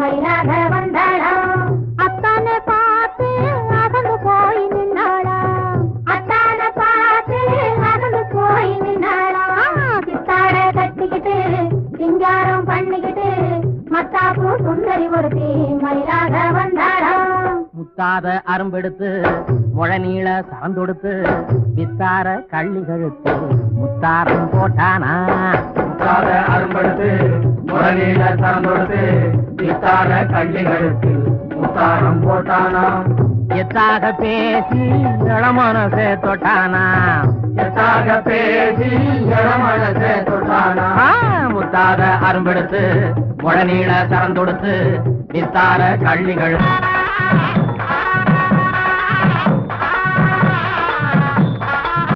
மயிலாக வந்தாளா அத்தானை பார்த்து அகந்து போய் நின்னாளா அத்தானை பார்த்து அகந்து போய் நின்னாளா சித்தாட கட்டிக்கிட்டு சிங்காரம் பண்ணிக்கிட்டு மத்தாப்பு சுந்தரி ஒருத்தி மயிலாக வந்தாளா முத்தாத அரும்பெடுத்து முழநீள சரந்தொடுத்து வித்தார கள்ளி கழுத்து முத்தாரம் போட்டானா முத்தாத அரும்பெடுத்து முழநீள சரந்தொடுத்து வித்தார கள்ளி கழுத்து முத்தாரம் போட்டானா எத்தாக பேசி இளமனசே தொட்டானா எத்தாக பேசி இளமனசே தொட்டானா முத்தாத அரும்பெடுத்து முழநீள சரந்தொடுத்து வித்தார கள்ளி கழுத்து